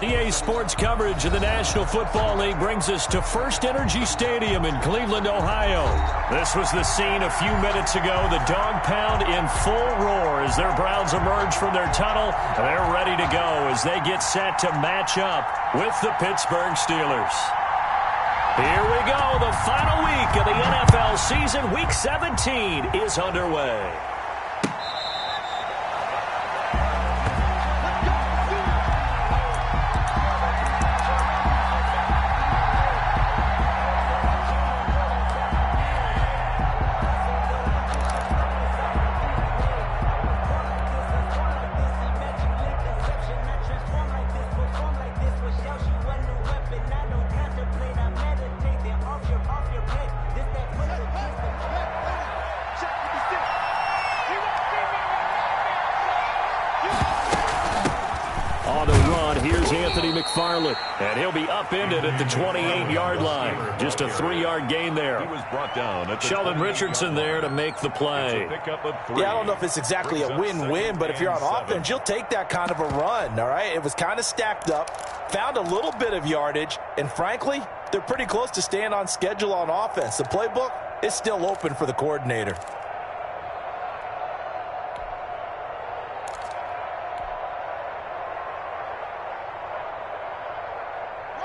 EA Sports coverage of the National Football League brings us to First Energy Stadium in Cleveland, Ohio. This was the scene a few minutes ago. The dog pound in full roar as their Browns emerge from their tunnel. They're ready to go as they get set to match up with the Pittsburgh Steelers. Here we go. The final week of the NFL season, Week 17, is underway. And he'll be upended at the 28-yard line. Just a 3-yard gain there. He was brought down at Sheldon Richardson there to make the play. Yeah, I don't know if it's exactly a win-win, but if you're on offense, you'll take that kind of a run, all right? It was kind of stacked up, found a little bit of yardage, and frankly, they're pretty close to staying on schedule on offense. The playbook is still open for the coordinator.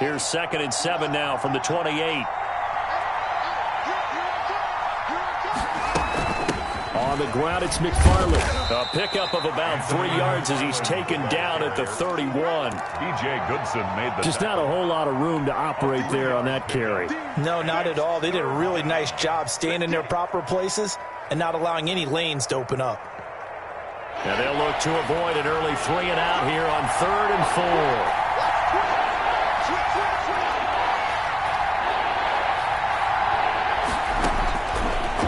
Here's 2nd and 7 now from the 28. On the ground, it's McFarland. A pickup of about 3 yards as he's taken down at the 31. B.J. Goodson made the Just not a whole lot of room to operate there on that carry. No, not at all. They did a really nice job staying in their proper places and not allowing any lanes to open up. And they'll look to avoid an early 3-and-out here on 3rd and 4.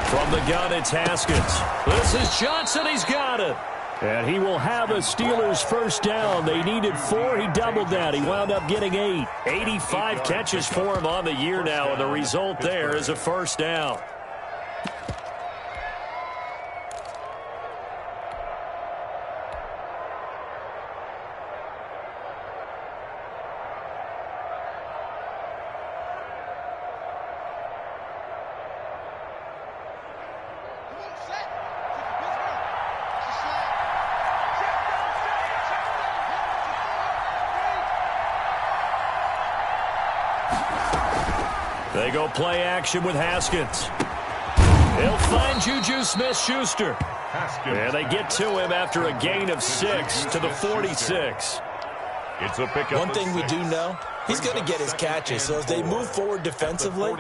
From the gun, it's Haskins. This is Johnson. He's got it. And he will have a Steelers first down. They needed 4. He doubled that. He wound up getting 8. 85 catches for him on the year now, and the result there is a first down. They go play action with Haskins. He'll find Juju Smith-Schuster. And they get to him after a gain of 6 to the 46. It's a pickup. One thing we do know, he's going to get his catches. So as they move forward defensively,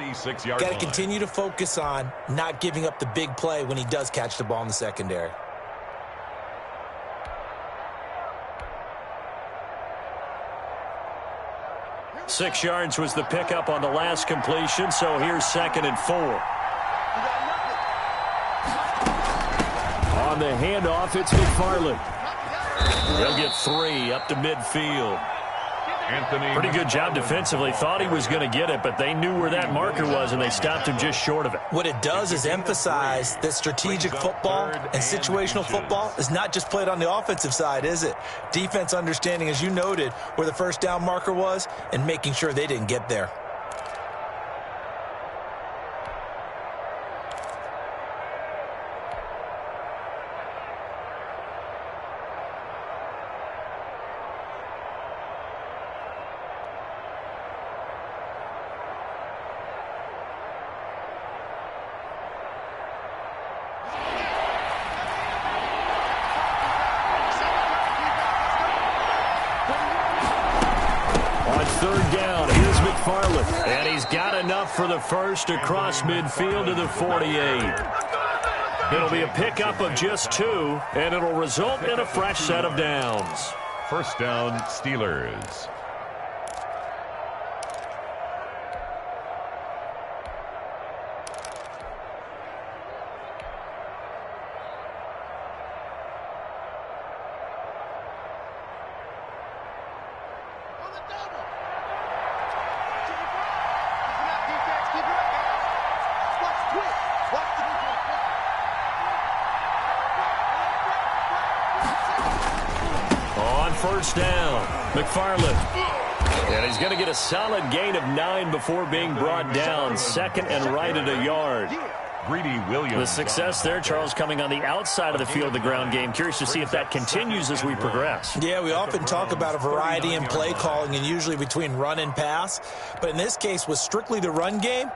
got to continue to focus on not giving up the big play when he does catch the ball in the secondary. Six yards was the pickup on the last completion, so here's 2nd and 4. On the handoff, it's McFarland. They'll get 3 up to midfield. Pretty good job defensively. Thought he was going to get it, but they knew where that marker was, and they stopped him just short of it. What it does is emphasize that strategic football and situational football is not just played on the offensive side, is it? Defense understanding, as you noted, where the first down marker was and making sure they didn't get there. And he's got enough for the first across midfield to the 48. It'll be a pickup of just 2, and it'll result in a fresh set of downs. First down, Steelers. First down, McFarland. And he's going to get a solid gain of 9 before being brought down. Second and right at a yard. Greedy Williams. The success there, Charles, coming on the outside of the field of the ground game. Curious to see if that continues as we progress. Yeah, we often talk about a variety in play calling and usually between run and pass. But in this case, with strictly the run game,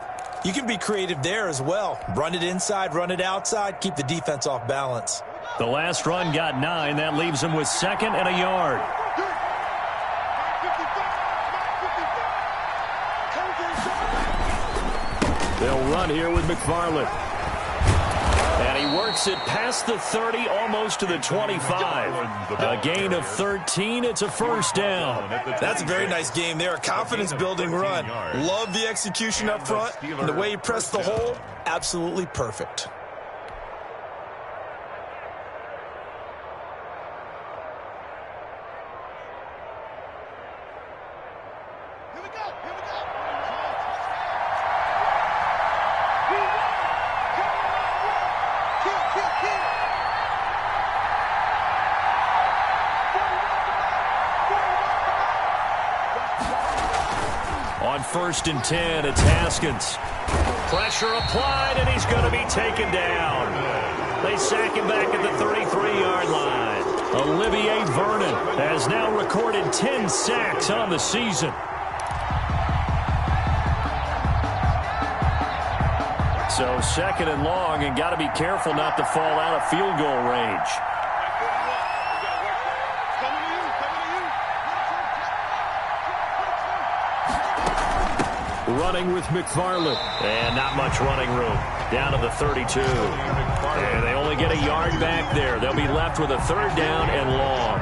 you can be creative there as well. Run it inside, run it outside, keep the defense off balance. The last run got 9. That leaves him with second and a yard. They'll run here with McFarland. And he works it past the 30, almost to the 25. A gain of 13. It's a first down. That's a very nice game there. A confidence-building run. Love the execution up front. And the way he pressed the hole, absolutely perfect. On 1st and 10, it's Haskins. Pressure applied, and he's going to be taken down. They sack him back at the 33-yard line. Olivier Vernon has now recorded 10 sacks on the season. So second and long, and got to be careful not to fall out of field goal range. Running with McFarland. And not much running room. Down to the 32. And they only get a yard back there. They'll be left with a third down and long.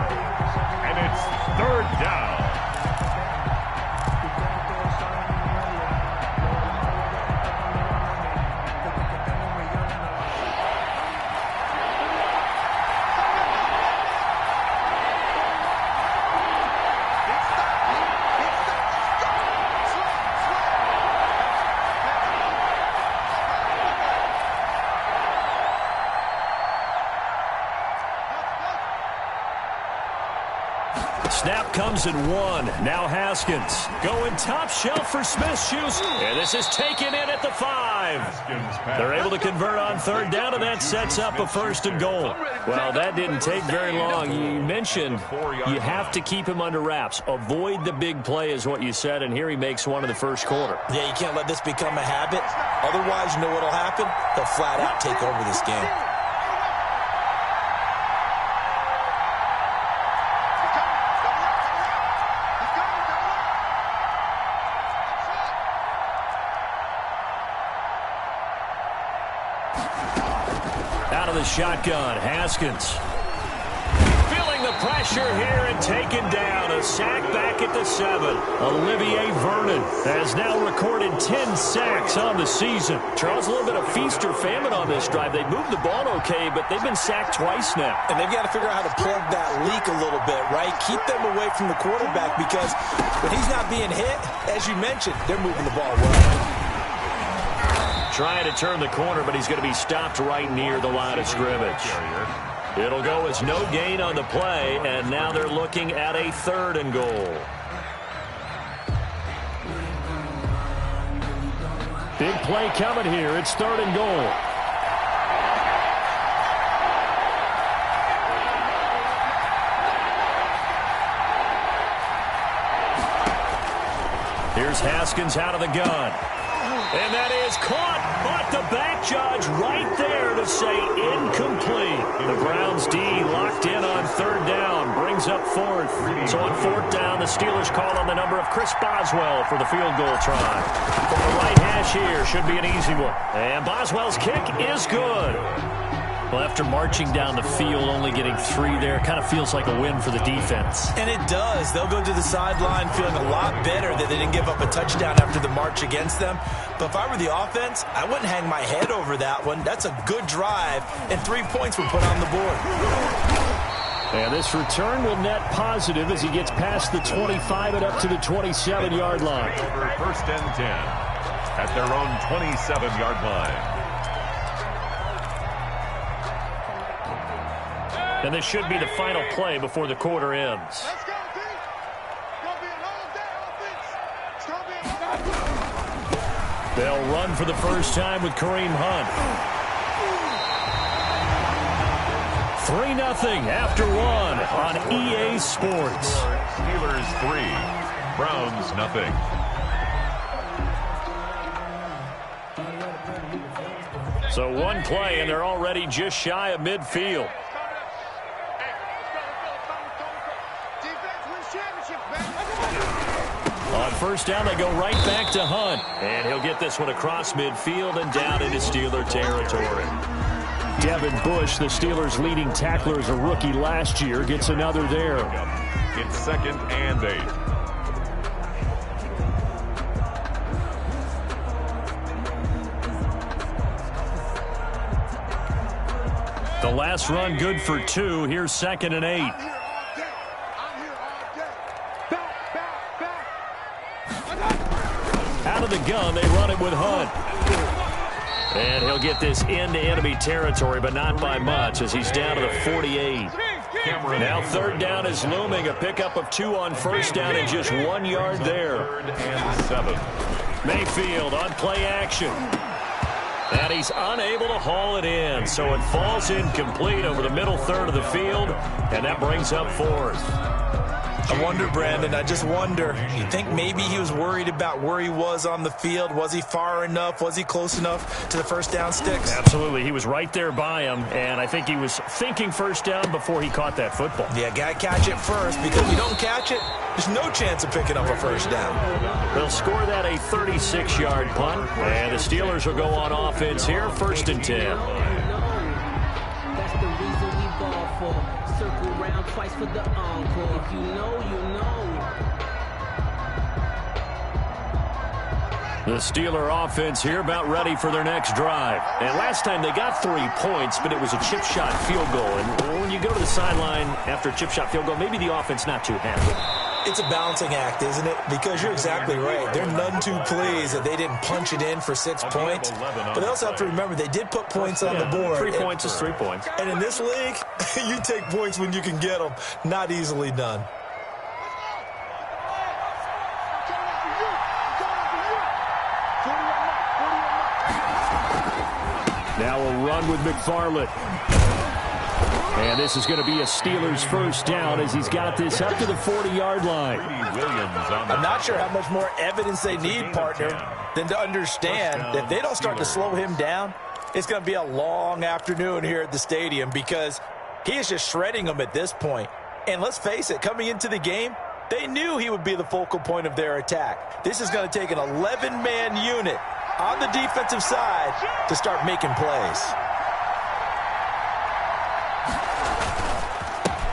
And it's third down. Snap comes at 1. Now Haskins going top shelf for Smith-Schuster. And this is taken in at the 5. They're able to convert on third down, and that sets up a first and goal. Well, that didn't take very long. You mentioned you have to keep him under wraps. Avoid the big play is what you said, and here he makes one in the first quarter. Yeah, you can't let this become a habit. Otherwise, you know what will happen? They'll flat out take over this game. Out of the shotgun, Haskins. Feeling the pressure here and taken down. A sack back at the 7. Olivier Vernon has now recorded 10 sacks on the season. Charles, a little bit of feast or famine on this drive. They moved the ball okay, but they've been sacked twice now. And they've got to figure out how to plug that leak a little bit, right? Keep them away from the quarterback because when he's not being hit, as you mentioned, they're moving the ball well. Trying to turn the corner, but he's going to be stopped right near the line of scrimmage. It'll go as no gain on the play, and now they're looking at a third and goal. Big play coming here. It's third and goal. Here's Haskins out of the gun. And that is caught, but the back judge right there to say incomplete. The Browns D locked in on third down, brings up fourth. So on fourth down, the Steelers call on the number of Chris Boswell for the field goal try. From the right hash here, should be an easy one. And Boswell's kick is good. Well, after marching down the field, only getting 3 there, kind of feels like a win for the defense. And it does. They'll go to the sideline feeling a lot better that they didn't give up a touchdown after the march against them. But if I were the offense, I wouldn't hang my head over that one. That's a good drive, and 3 points were put on the board. And this return will net positive as he gets past the 25 and up to the 27-yard line. First and 10 at their own 27-yard line. And this should be the final play before the quarter ends. They'll run for the first time with Kareem Hunt. 3-0 after 1 on EA Sports. Steelers 3, Browns 0. So one play, and they're already just shy of midfield. On first down, they go right back to Hunt. And he'll get this one across midfield and down into Steeler territory. Devin Bush, the Steelers' leading tackler as a rookie last year, gets another there. It's 2nd and 8. The last run good for 2. Here's 2nd and 8. Out of the gun, they run it with Hunt. And he'll get this into enemy territory, but not by much, as he's down to the 48. Now 3rd down is looming. A pickup of 2 on first down and just 1 yard there. 3rd and 7. Mayfield on play action. And he's unable to haul it in, so it falls incomplete over the middle third of the field, and that brings up 4th. I wonder, Brandon, I just wonder, you think maybe he was worried about where he was on the field? Was he far enough? Was he close enough to the first down sticks? Absolutely. He was right there by him, and I think he was thinking first down before he caught that football. Yeah, got to catch it first, because if you don't catch it, there's no chance of picking up a first down. They'll score that a 36-yard punt, and the Steelers will go on offense here, 1st and 10. That's the reason we ball for. Circle round twice for the encore. If you know, you know. The Steeler offense here about ready for their next drive. And last time they got 3 points, but it was a chip shot field goal. And when you go to the sideline after a chip shot field goal, maybe the offense not too happy. It's a balancing act, isn't it? Because you're exactly right. They're none too pleased that they didn't punch it in for 6 points. But they also have to remember they did put points on the board. 3 points is 3 points. And in this league, you take points when you can get them. Not easily done. Now a run with McFarland. And this is going to be a Steelers first down as he's got this up to the 40-yard line. I'm not sure how much more evidence they need, partner, than to understand that if they don't start to slow him down, it's going to be a long afternoon here at the stadium because he is just shredding them at this point. And let's face it, coming into the game, they knew he would be the focal point of their attack. This is going to take an 11-man unit on the defensive side to start making plays.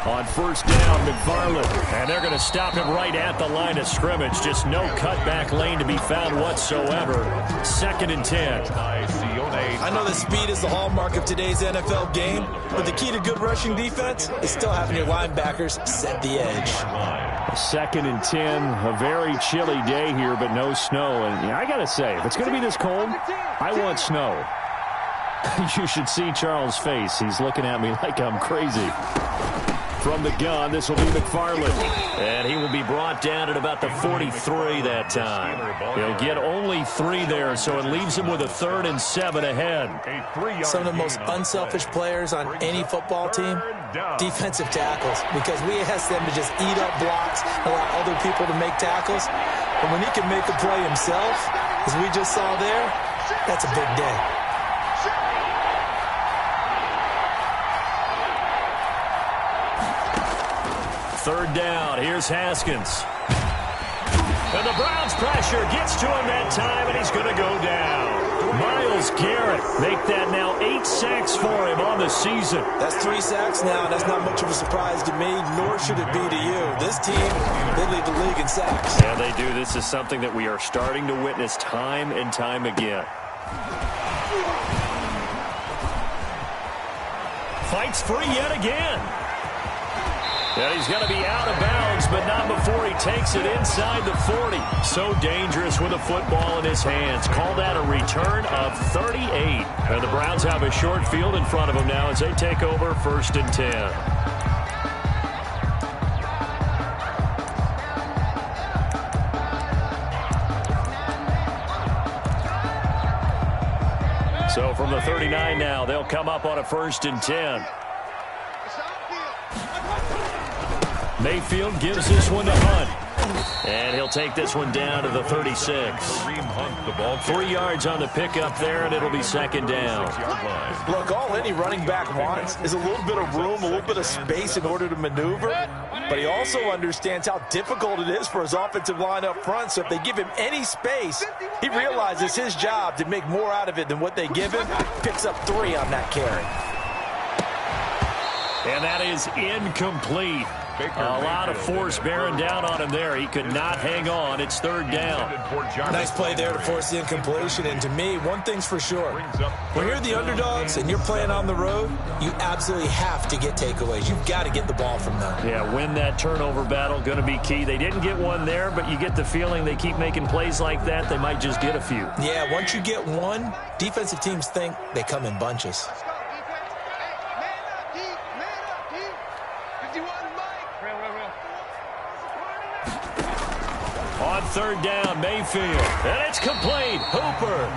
On first down, McFarland. And they're going to stop him right at the line of scrimmage. Just no cutback lane to be found whatsoever. 2nd and 10. I know that speed is the hallmark of today's NFL game, but the key to good rushing defense is still having your linebackers set the edge. 2nd and 10. A very chilly day here, but no snow. And I got to say, if it's going to be this cold, I want snow. You should see Charles' face. He's looking at me like I'm crazy. From the gun, this will be McFarland. And he will be brought down at about the 43 that time. He'll get only 3 there, so it leaves him with a 3rd and 7 ahead. Some of the most unselfish players on any football team, defensive tackles, because we ask them to just eat up blocks, allow other people to make tackles. But when he can make a play himself, as we just saw there, that's a big day. Third down. Here's Haskins. And the Browns pressure gets to him that time, and he's going to go down. Myles Garrett make that now 8 sacks for him on the season. That's 3 sacks now, and that's not much of a surprise to me, nor should it be to you. This team, they lead the league in sacks. Yeah, they do. This is something that we are starting to witness time and time again. Fights free yet again. And he's going to be out of bounds, but not before he takes it inside the 40. So dangerous with a football in his hands. Call that a return of 38. And the Browns have a short field in front of them now as they take over 1st and 10. So from the 39 now, they'll come up on a 1st and 10. Mayfield gives this one to Hunt. And he'll take this one down to the 36. 3 yards on the pickup there, and it'll be 2nd down. Look, all any running back wants is a little bit of room, a little bit of space in order to maneuver. But he also understands how difficult it is for his offensive line up front. So if they give him any space, he realizes his job to make more out of it than what they give him. Picks up 3 on that carry. And that is incomplete. A lot of force bearing down on him there. He could not hang on. It's 3rd down. Nice play there to force the incompletion. And to me, one thing's for sure. When you're the underdogs and you're playing on the road, you absolutely have to get takeaways. You've got to get the ball from them. Yeah, win that turnover battle. Going to be key. They didn't get one there, but you get the feeling they keep making plays like that. They might just get a few. Yeah, once you get one, defensive teams think they come in bunches. On 3rd down, Mayfield. And it's complete. Hooper.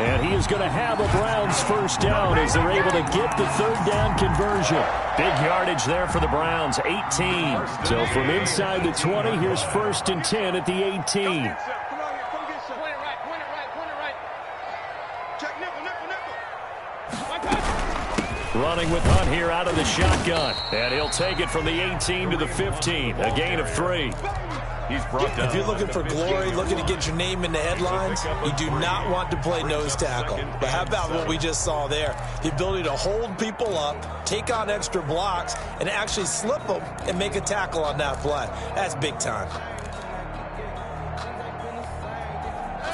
And he is going to have a Browns 1st down as they're able to get the 3rd down conversion. Big yardage there for the Browns, 18. So from inside the 20, here's 1st and 10 at the 18. Running with Hunt here out of the shotgun. And he'll take it from the 18 to the 15. A gain of 3. He's brought down. If you're looking for glory, looking to get your name in the headlines, you do not want to play nose tackle. But how about what we just saw there? The ability to hold people up, take on extra blocks, and actually slip them and make a tackle on that play. That's big time.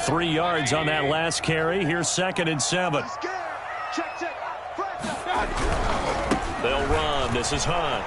3 yards on that last carry. Here's 2nd and 7. They'll run. This is Hunt.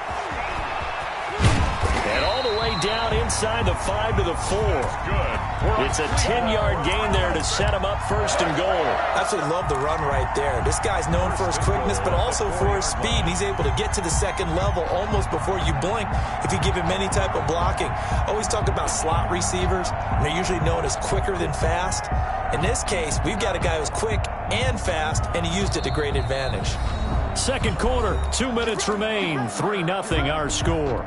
And all the way down inside the 5 to the 4. Good. It's a 10-yard gain there to set him up 1st and goal. Absolutely love the run right there. This guy's known for his quickness, but also for his speed. He's able to get to the 2nd level almost before you blink if you give him any type of blocking. Always talk about slot receivers, and they're usually known as quicker than fast. In this case, we've got a guy who's quick and fast, and he used it to great advantage. 2nd quarter, 2 minutes remain. 3-0 our score.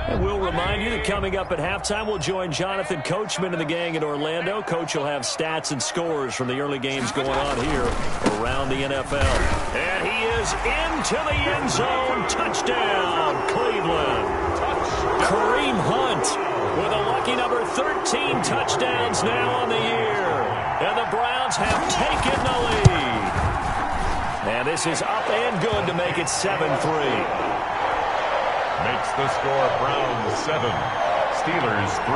And we'll remind you that coming up at halftime, we'll join Jonathan Coachman and the gang in Orlando. Coach will have stats and scores from the early games going on here around the NFL. And he is into the end zone. Touchdown, Cleveland. Kareem Hunt with a lucky number 13 touchdowns now on the year. And the Browns have taken the lead. And this is up and good to make it 7-3. Makes the score Browns 7, Steelers 3.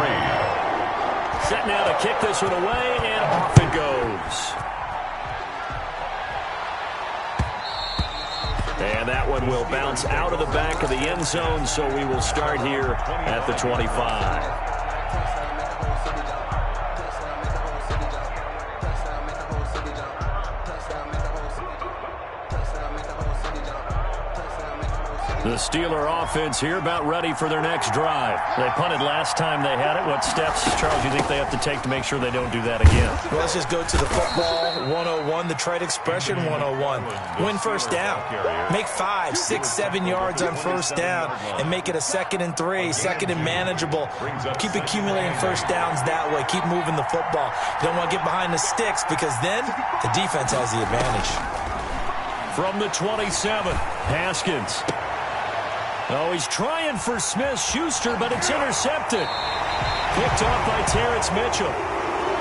Set now to kick this one away, and off it goes. And that one will bounce out of the back of the end zone, so we will start here at the 25. The Steeler offense here about ready for their next drive. They punted last time they had it. What steps, Charles, do you think they have to take to make sure they don't do that again? Well, let's just go to the football 101, the trade expression 101. Win 1st down. Make 5, 6, 7 yards on 1st down and make it a 2nd and 3, 2nd and manageable. Keep accumulating 1st downs that way. Keep moving the football. You don't want to get behind the sticks because then the defense has the advantage. From the 27, Haskins. Oh, he's trying for Smith-Schuster, but it's intercepted. Picked off by Terrence Mitchell.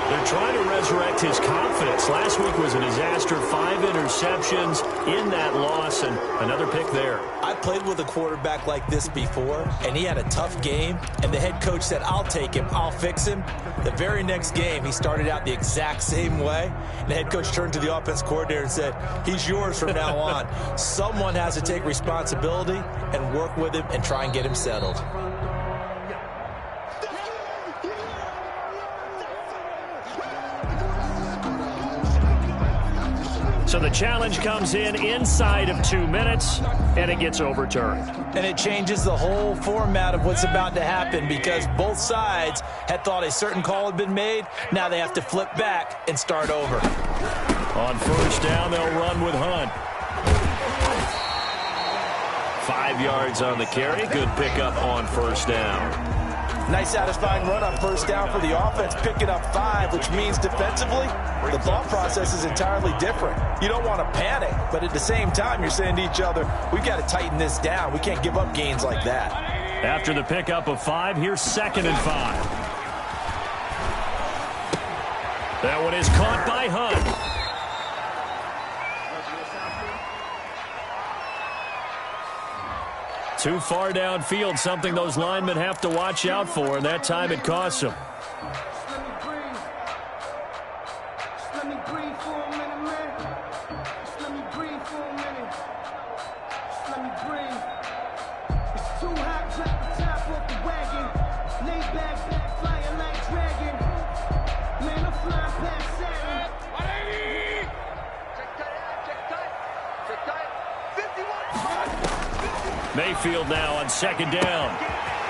They're trying to resurrect his confidence. Last week was a disaster. 5 interceptions in that loss, and another pick there. I played with a quarterback like this before, and he had a tough game, and the head coach said, I'll take him, I'll fix him. The very next game, he started out the exact same way, and the head coach turned to the offense coordinator and said, he's yours from now on. Someone has to take responsibility and work with him and try and get him settled. So the challenge comes in inside of 2 minutes, and it gets overturned. And it changes the whole format of what's about to happen because both sides had thought a certain call had been made. Now they have to flip back and start over. On first down, they'll run with Hunt. 5 yards on the carry. Good pickup on first down. Nice satisfying run on first down for the offense, picking up 5, which means defensively, the thought process is entirely different. You don't want to panic, but at the same time, you're saying to each other, we've got to tighten this down. We can't give up gains like that. After the pickup of 5, here's 2nd and 5. That one is caught by Hunt. Too far downfield, something those linemen have to watch out for, and that time it costs them. Let me breathe for a minute, man. Let me breathe for a minute. Let me breathe. It's too hot, drop the top off the wagon. Lay back, flying like dragon. Man, I'm flying past Saturn. 180! Check tight. 51! Mayfield now on 2nd down.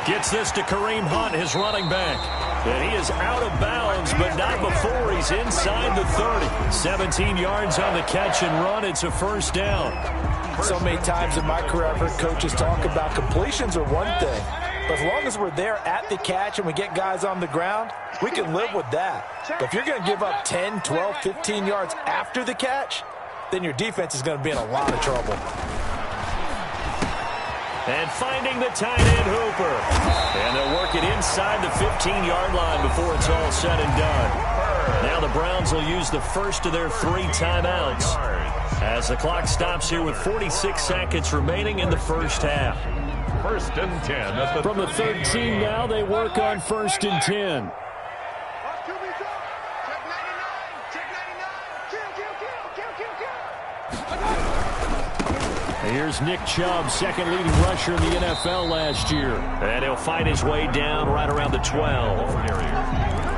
Gets this to Kareem Hunt, his running back. And he is out of bounds, but not before he's inside the 30. 17 yards on the catch and run. It's a first down. So many times in my career, I've heard coaches talk about completions are one thing. But as long as we're there at the catch and we get guys on the ground, we can live with that. But if you're going to give up 10, 12, 15 yards after the catch, then your defense is going to be in a lot of trouble. And finding the tight end, Hooper. And they'll work it inside the 15-yard line before it's all said and done. Now the Browns will use the first of their 3 timeouts as the clock stops here with 46 seconds remaining in the first half. 1st and 10. From the 13 now, they work on 1st and 10. Here's Nick Chubb, 2nd leading rusher in the NFL last year. And he'll fight his way down right around the 12.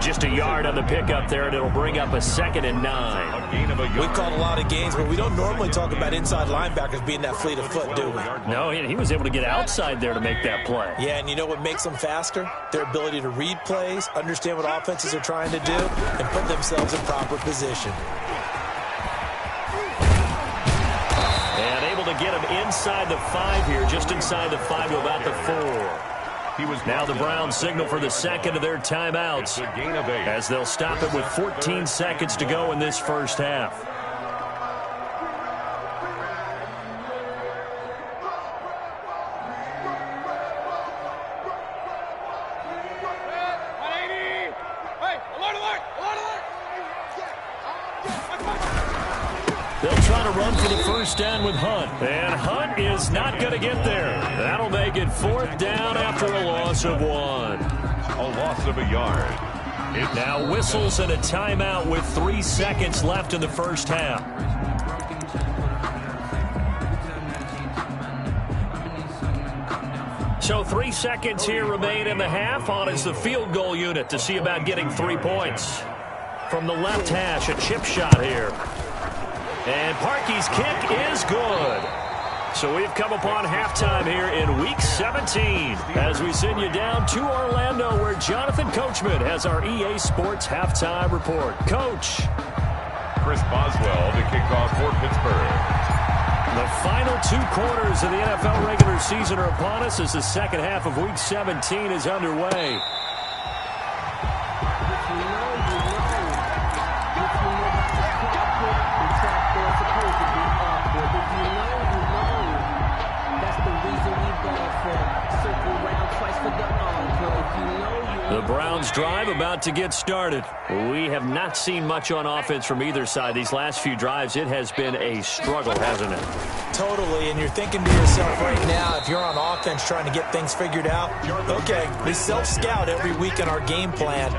Just a yard on the pickup there, and it'll bring up a 2nd and 9. We've called a lot of games, but we don't normally talk about inside linebackers being that fleet of foot, do we? No, he was able to get outside there to make that play. Yeah, and you know what makes them faster? Their ability to read plays, understand what offenses are trying to do, and put themselves in proper position. To get him inside the 5 here, just inside the 5 to about the 4. Now the Browns signal for the 2nd of their timeouts as they'll stop it with 14 seconds to go in this first half. They'll try to run for the first down with Hunt. And Hunt is not going to get there. That'll make it 4th down after a loss of 1. A loss of a yard. It now whistles and a timeout with 3 seconds left in the first half. So 3 seconds here remain in the half. On is the field goal unit to see about getting 3 points. From the left hash, a chip shot here. And Parkey's kick is good. So we've come upon halftime here in Week 17 as we send you down to Orlando where Jonathan Coachman has our EA Sports halftime report. Coach. Chris Boswell to kick off for Pittsburgh. The final 2 quarters of the NFL regular season are upon us as the second half of Week 17 is underway. The Browns drive about to get started. We have not seen much on offense from either side. These last few drives, it has been a struggle, hasn't it? Totally, and you're thinking to yourself right now, if you're on offense trying to get things figured out, okay, we self-scout every week in our game plan.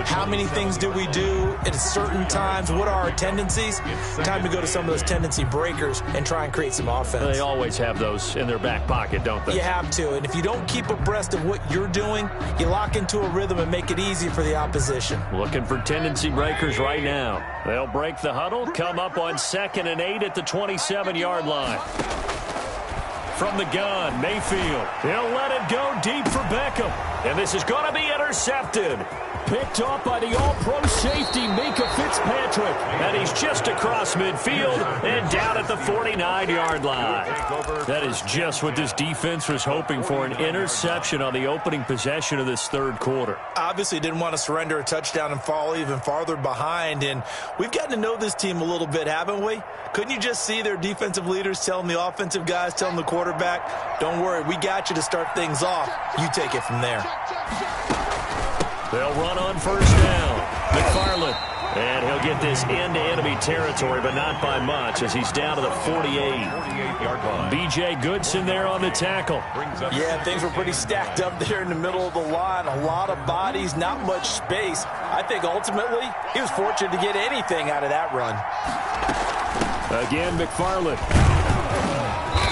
How many things do we do at certain times? What are our tendencies? Time to go to some of those tendency breakers and try and create some offense. They always have those in their back pocket, don't they? You have to, and if you don't keep abreast of what you're doing, you lock into a rhythm and make it easy for the opposition. Looking for tendency breakers right now. They'll break the huddle, come up on 2nd and 8 at the 27-yard line. From the gun, Mayfield. He'll let it go deep for Beckham. And this is going to be intercepted. Picked off by the all-pro safety, Minkah Fitzpatrick. And he's just across midfield and down at the 49-yard line. That is just what this defense was hoping for, an interception on the opening possession of this third quarter. Obviously didn't want to surrender a touchdown and fall even farther behind. And we've gotten to know this team a little bit, haven't we? Couldn't you just see their defensive leaders telling the offensive guys, telling the quarterback, don't worry, we got you to start things off. You take it from there. They'll run on first down. McFarland. And he'll get this into enemy territory, but not by much as he's down to the 48-yard line. B.J. Goodson there on the tackle. Yeah, things were pretty stacked up there in the middle of the line. A lot of bodies, not much space. I think ultimately he was fortunate to get anything out of that run. Again, McFarland.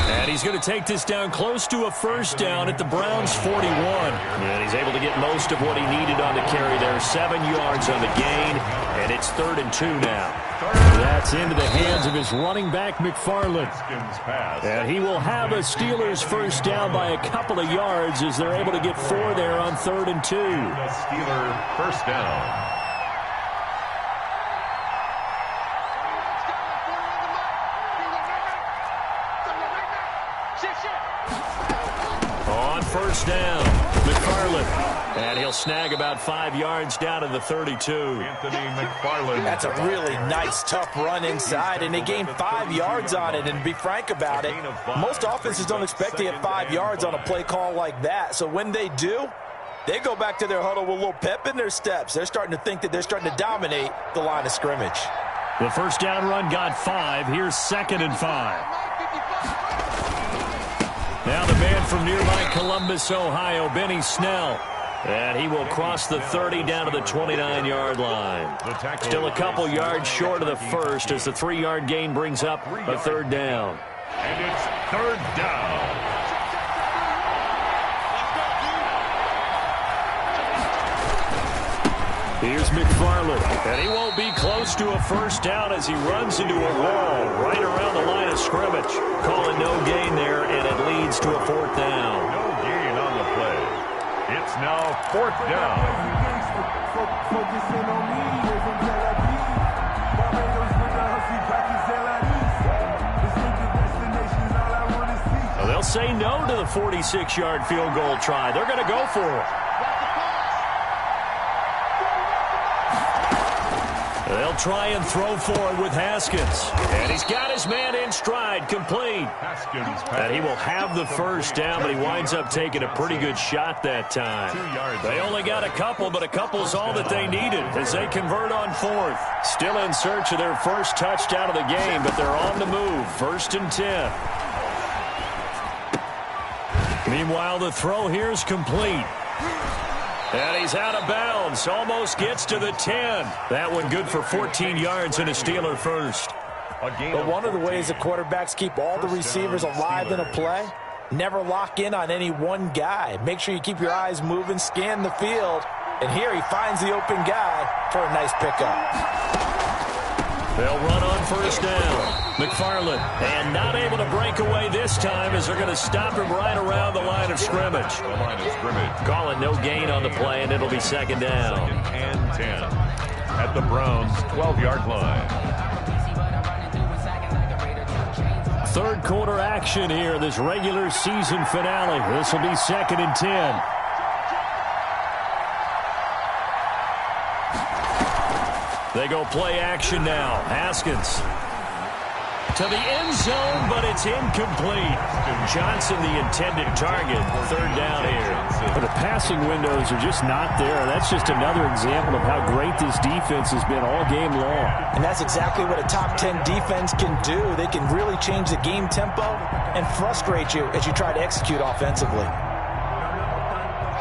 And he's going to take this down close to a first down at the Browns' 41. And he's able to get most of what he needed on the carry there. 7 yards on the gain, and it's 3rd and 2 now. That's into the hands of his running back, McFarland. And he will have a Steelers first down by a couple of yards as they're able to get 4 there on 3rd and 2. The Steeler first down. On first down, McFarland. And he'll snag about 5 yards down to the 32. Anthony McFarland. That's a really nice, tough run inside, and they gained 5 yards on it. And to be frank about it, most offenses don't expect to get 5 yards on a play call like that. So when they do, they go back to their huddle with a little pep in their steps. They're starting to think that they're starting to dominate the line of scrimmage. The first down run got 5. Here's 2nd and 5. Now the man from nearby Columbus, Ohio, Benny Snell. And he will cross the 30 down to the 29-yard line. Still a couple yards short of the first as the 3-yard gain brings up a 3rd down. And it's 3rd down. Here's McFarland, and he won't be close to a first down as he runs into a wall right around the line of scrimmage. Calling no gain there, and it leads to a 4th down. No gain on the play. It's now 4th down. Well, they'll say no to the 46-yard field goal try. They're going to go for it. They'll try and throw forward with Haskins. And he's got his man in stride, complete. And he will have the first down, but he winds up taking a pretty good shot that time. They only got a couple, but a couple's all that they needed as they convert on 4th. Still in search of their first touchdown of the game, but they're on the move. 1st and 10. Meanwhile, the throw here is complete. And he's out of bounds. Almost gets to the 10. That one good for 14 yards and a Steeler first. But one of the ways the quarterbacks keep all the receivers alive in a play, never lock in on any one guy. Make sure you keep your eyes moving, scan the field. And here he finds the open guy for a nice pickup. They'll run on first down. McFarland, and not able to break away this time as they're going to stop him right around the line of scrimmage. Calling no gain on the play, and it'll be 2nd down. 2nd and 10 at the Browns' 12-yard line. 3rd quarter action here, this regular season finale. This will be 2nd and 10. They go play action now. Haskins to the end zone, but it's incomplete. Johnson, the intended target. 3rd down here. The passing windows are just not there. That's just another example of how great this defense has been all game long. And that's exactly what a top 10 defense can do. They can really change the game tempo and frustrate you as you try to execute offensively.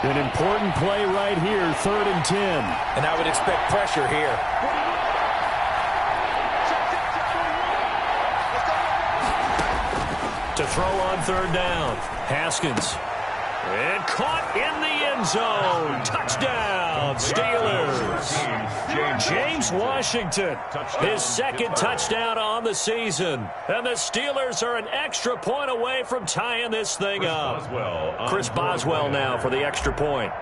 An important play right here, 3rd and 10. And I would expect pressure here. To throw on 3rd down. Haskins. And caught in the end zone. Touchdown, Steelers. James Washington, his 2nd touchdown on the season. And the Steelers are an extra point away from tying this thing up. Chris Boswell now for the extra point.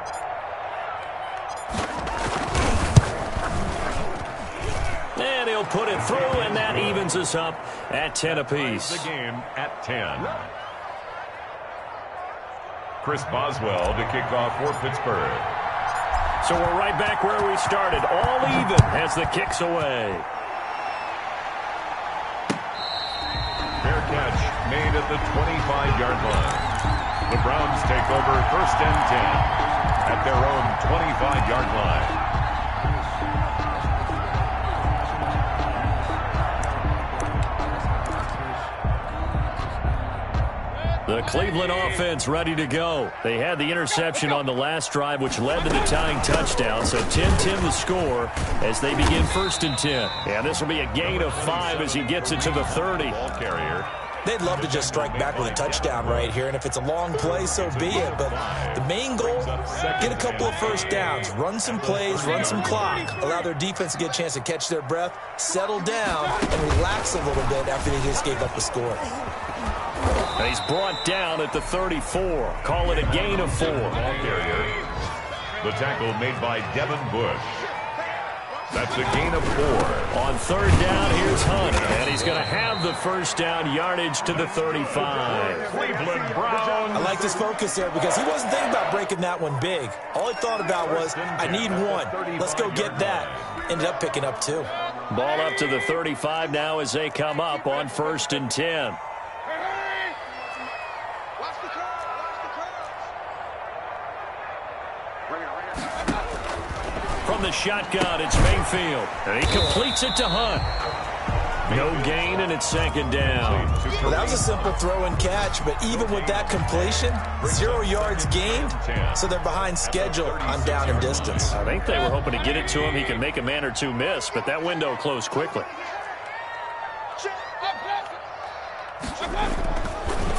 And he'll put it through, and that evens us up at 10 apiece. The game at 10. Chris Boswell to kick off for Pittsburgh. So we're right back where we started, all even as the kick's away. Fair catch made at the 25-yard line. The Browns take over 1st and 10 at their own 25-yard line. The Cleveland offense ready to go. They had the interception on the last drive, which led to the tying touchdown. So 10-10 the score as they begin 1st and 10. And this will be a gain of 5 as he gets it to the 30. Ball carrier. They'd love to just strike back with a touchdown right here, and if it's a long play, so be it. But the main goal, get a couple of 1st downs, run some plays, run some clock, allow their defense to get a chance to catch their breath, settle down, and relax a little bit after they just gave up the score. And he's brought down at the 34. Call it a gain of 4. Ball carrier. The tackle made by Devin Bush. That's a gain of 4. On 3rd down, here's Hunt. And he's going to have the 1st down yardage to the 35. Cleveland Browns. I like this focus there because he wasn't thinking about breaking that one big. All he thought about was, I need 1. Let's go get that. Ended up picking up 2. Ball up to the 35 now as they come up on 1st and 10. From the shotgun, it's Mayfield. And he completes it to Hunt. No gain, and it's 2nd down. Well, that was a simple throw and catch, but even with that completion, 0 yards gained, so they're behind schedule on down and distance. I think they were hoping to get it to him. He can make a man or two miss, but that window closed quickly.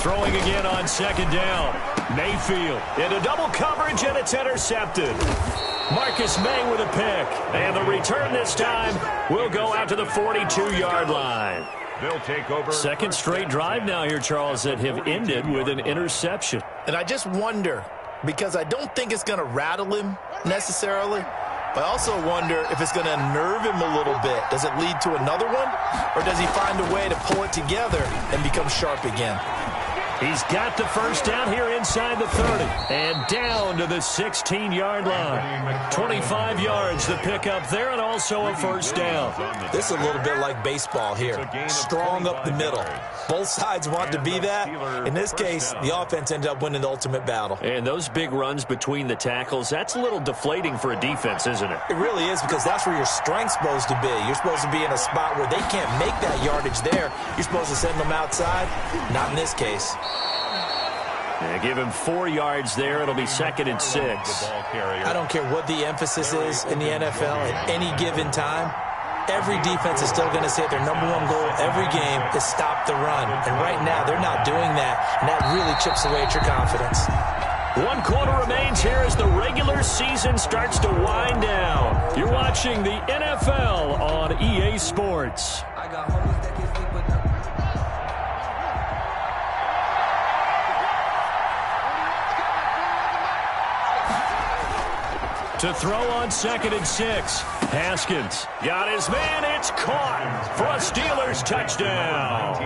Throwing again on 2nd down. Mayfield into double coverage, and it's intercepted. Marcus May with a pick. And the return this time will go out to the 42-yard line. They'll take over. 2nd straight drive now here, Charles, that have ended with an interception. And I just wonder, because I don't think it's going to rattle him necessarily, but I also wonder if it's going to unnerve him a little bit. Does it lead to another one? Or does he find a way to pull it together and become sharp again? He's got the 1st down here inside the 30. And down to the 16-yard line. 25 yards to pick up there, and also a 1st down. This is a little bit like baseball here. Strong up the middle. Both sides want to be that. In this case, the offense ended up winning the ultimate battle. And those big runs between the tackles, that's a little deflating for a defense, isn't it? It really is, because that's where your strength's supposed to be. You're supposed to be in a spot where they can't make that yardage there. You're supposed to send them outside. Not in this case. Yeah, give him 4 yards there. It'll be 2nd and 6. I don't care what the emphasis is in the NFL at any given time. Every defense is still going to say their #1 goal every game is stop the run. And right now, they're not doing that, and that really chips away at your confidence. 1 quarter remains here as the regular season starts to wind down. You're watching the NFL on EA Sports. I got homies that can sleep with them. To throw on 2nd and 6. Haskins got his man. It's caught for a Steelers touchdown.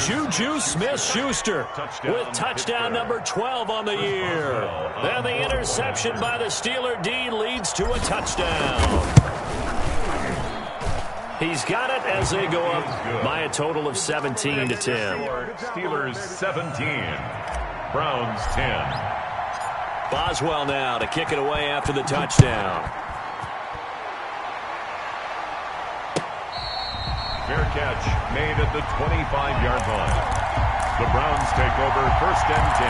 Juju Smith-Schuster with touchdown number 12 on the year. Then the interception by the Steeler D leads to a touchdown. He's got it as they go up by a total of 17 to 10. Steelers 17, Browns 10. Boswell now to kick it away after the touchdown. Fair catch made at the 25-yard line. The Browns take over 1st and 10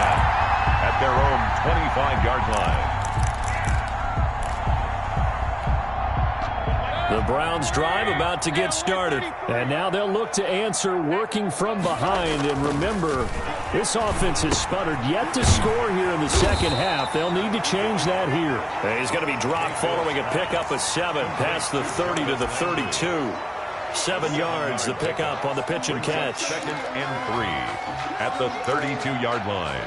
at their own 25-yard line. The Browns drive about to get started. And now they'll look to answer working from behind. And remember, this offense has sputtered yet to score here in the second half. They'll need to change that here. And he's going to be dropped following a pickup of 7 past the 30 to the 32. 7 yards, the pickup on the pitch and catch. 2nd and 3 at the 32-yard line.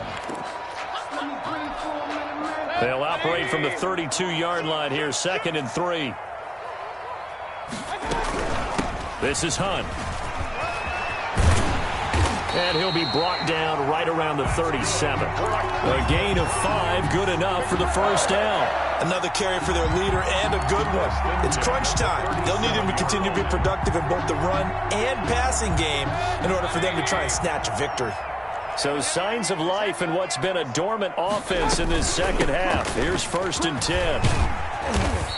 They'll operate from the 32-yard line here, 2nd and 3. This is Hunt. And he'll be brought down right around the 37. A gain of 5, good enough for the first down. Another carry for their leader and a good one. It's crunch time. They'll need him to continue to be productive in both the run and passing game in order for them to try and snatch a victory. So signs of life in what's been a dormant offense in this second half. Here's 1st and 10.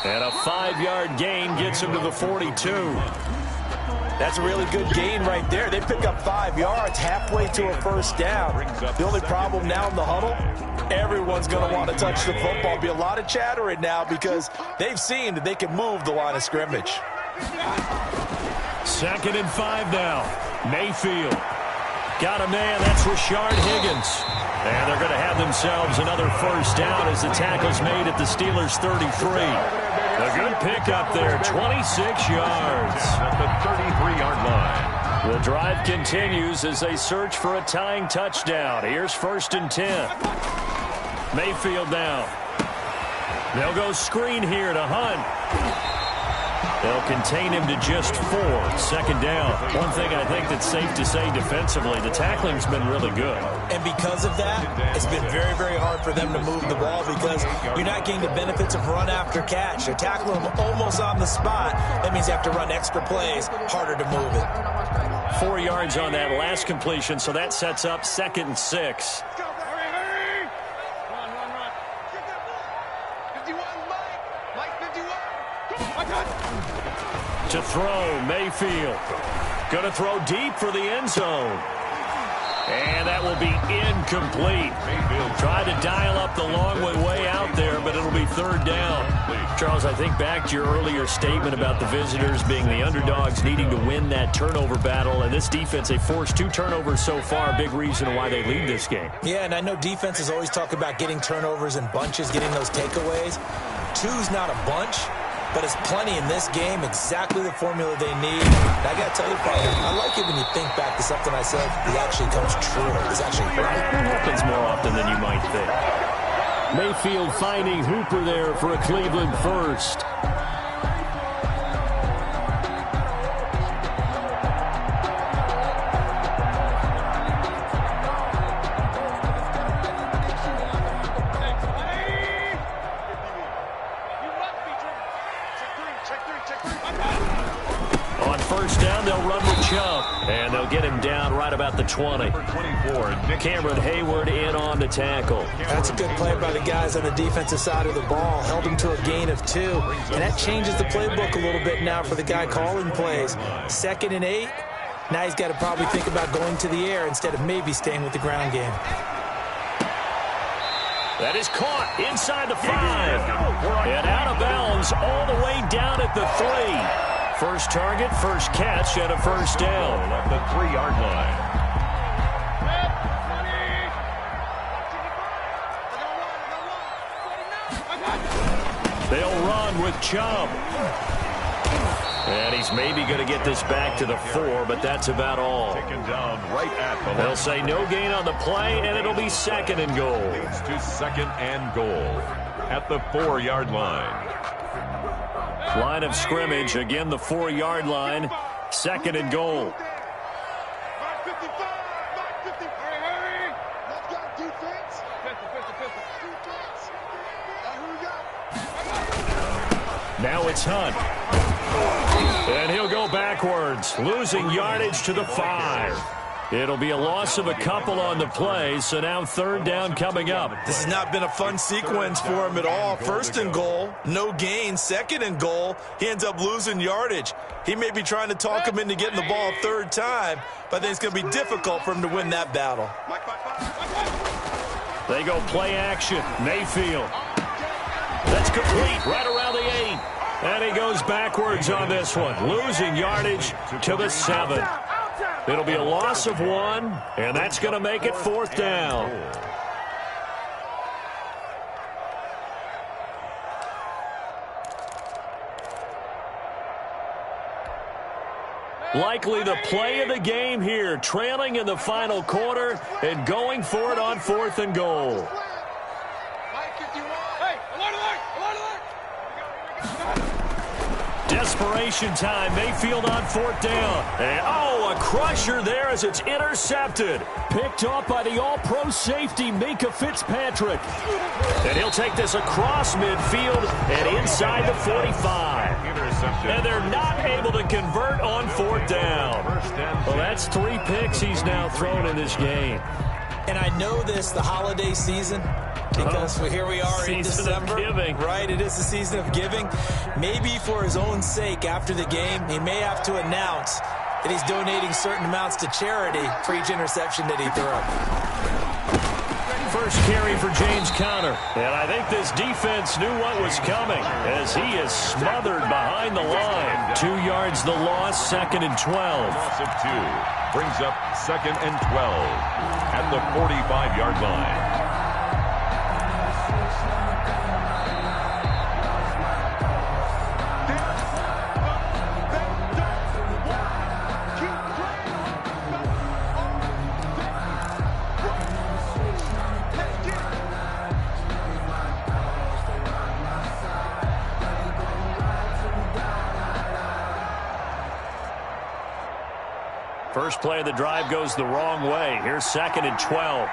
And a 5-yard gain gets him to the 42. That's a really good gain right there. They pick up 5 yards halfway to a first down. The only problem now in the huddle, everyone's going to want to touch the football. Be a lot of chattering now because they've seen that they can move the line of scrimmage. 2nd and 5 now. Mayfield. Got a man. That's Rashard Higgins. And they're going to have themselves another first down as the tackle's made at the Steelers' 33. A good pickup there, 26 yards. At the 33-yard line. The drive continues as they search for a tying touchdown. Here's 1st and 10. Mayfield now. They'll go screen here to Hunt. They'll contain him to just 4. 2nd down. One thing I think that's safe to say defensively, the tackling's been really good. And because of that, it's been very, very hard for them to move the ball because you're not getting the benefits of run after catch. They're tackling them almost on the spot. That means they have to run extra plays, harder to move it. 4 yards on that last completion, so that sets up 2nd and 6. To throw, Mayfield. Going to throw deep for the end zone. And that will be incomplete. Tried to dial up the long way out there, but it'll be 3rd down. Charles, I think back to your earlier statement about the visitors being the underdogs needing to win that turnover battle. And this defense, they forced 2 turnovers so far, a big reason why they lead this game. Yeah, and I know defenses always talk about getting turnovers in bunches, getting those takeaways. 2's not a bunch, but it's plenty in this game, exactly the formula they need. And I got to tell you, partner, I like it when you think back to something I said that actually comes true. It's actually right. It happens more often than you might think. Mayfield finding Hooper there for a Cleveland first. On first down, they'll run with Chubb. And they'll get him down right about the 20. Cameron Hayward in on the tackle. That's a good play by the guys on the defensive side of the ball. Held him to a gain of 2. And that changes the playbook a little bit now for the guy calling plays. 2nd and 8. Now he's got to probably think about going to the air instead of maybe staying with the ground game. That is caught inside the 5. And out of bounds all the way down at the 3. First target, first catch, and a first down. At the 3-yard line. They'll run with Chubb. And he's maybe going to get this back to the 4, but that's about all. Taken down right at the line. They'll say no gain on the play, and it'll be 2nd and goal. It's to 2nd and goal at the 4-yard line. Line of scrimmage, again the 4-yard line. 2nd and goal. Now it's Hunt. And he'll go backwards, losing yardage to the 5. It'll be a loss of a couple on the play, so now third down coming up. This has not been a fun sequence for him at all. First and goal, no gain. Second and goal, he ends up losing yardage. He may be trying to talk him into getting the ball third time, but I think it's going to be difficult for him to win that battle. They go play action. Mayfield. That's complete right around the 8. And he goes backwards on this one, losing yardage to the 7. It'll be a loss of 1, and that's going to make it fourth down. Likely the play of the game here, trailing in the final quarter and going for it on fourth and goal. Desperation time. Mayfield on fourth down. And, a crusher there as it's intercepted. Picked off by the all-pro safety, Minka Fitzpatrick. And he'll take this across midfield and inside the 45. And they're not able to convert on fourth down. Well, that's 3 picks he's now thrown in this game. And I know this, the holiday season, because here we are in December. Right, it is the season of giving. Maybe for his own sake after the game, he may have to announce that he's donating certain amounts to charity for each interception that he threw. First carry for James Conner. And I think this defense knew what was coming as he is smothered behind the line. 2 yards the loss, second and 12. Loss of 2 brings up second and 12 at the 45-yard line. First play of the drive goes the wrong way. Here's second and 12.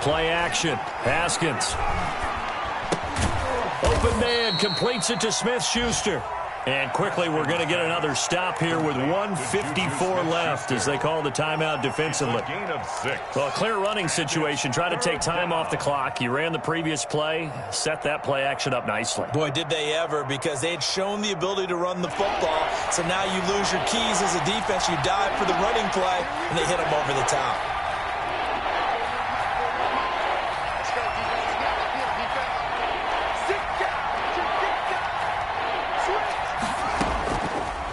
Play action. Haskins. Open man completes it to Smith-Schuster. And quickly we're going to get another stop here with 1:54 left as they call the timeout defensively. Gain of 6. Well, a clear running situation. Try to take time off the clock. You ran the previous play, set that play action up nicely. Boy, did they ever, because they had shown the ability to run the football. So now you lose your keys as a defense. You dive for the running play, and they hit them over the top.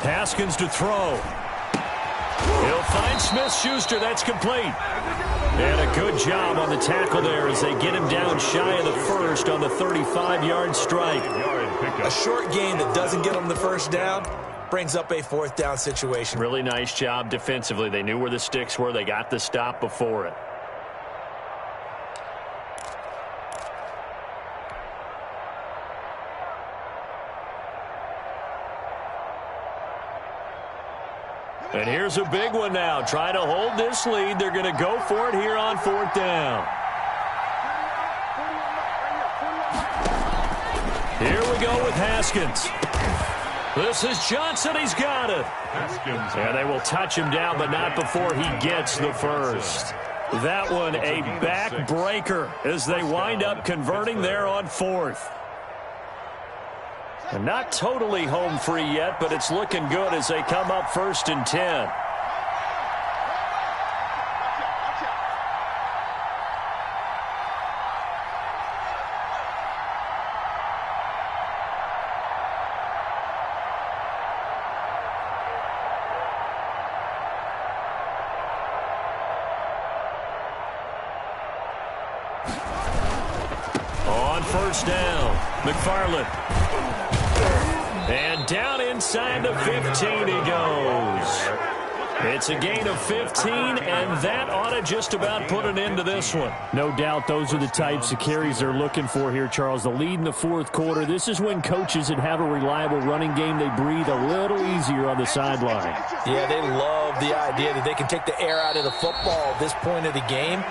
Haskins to throw. He'll find Smith-Schuster. That's complete. And a good job on the tackle there as they get him down shy of the first on the 35-yard strike. A short gain that doesn't get them the first down brings up a fourth down situation. Really nice job defensively. They knew where the sticks were. They got the stop before it. And here's a big one now. Trying to hold this lead. They're going to go for it here on fourth down. Here we go with Haskins. This is Johnson. He's got it. Haskins. And they will touch him down, but not before he gets the first. That one a backbreaker as they wind up converting there on fourth. And not totally home free yet, but it's looking good as they come up first and 10. On first down, McFarland. And down inside the 15 he goes. It's a gain of 15, and that ought to just about put an end to this one. No doubt those are the types of carries they're looking for here, Charles. The lead in the fourth quarter. This is when coaches that have a reliable running game, they breathe a little easier on the sideline. Yeah, they love the idea that they can take the air out of the football at this point of the game.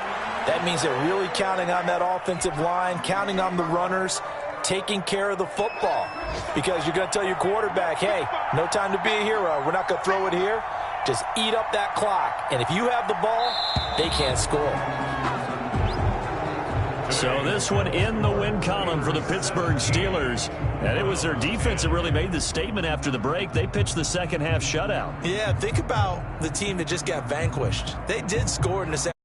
That means they're really counting on that offensive line, counting on the runners, taking care of the football. Because you're going to tell your quarterback, hey, no time to be a hero. We're not going to throw it here. Just eat up that clock. And if you have the ball, they can't score. So this one in the win column for the Pittsburgh Steelers. And it was their defense that really made the statement after the break. They pitched the second half shutout. Yeah, think about the team that just got vanquished. They did score in the second.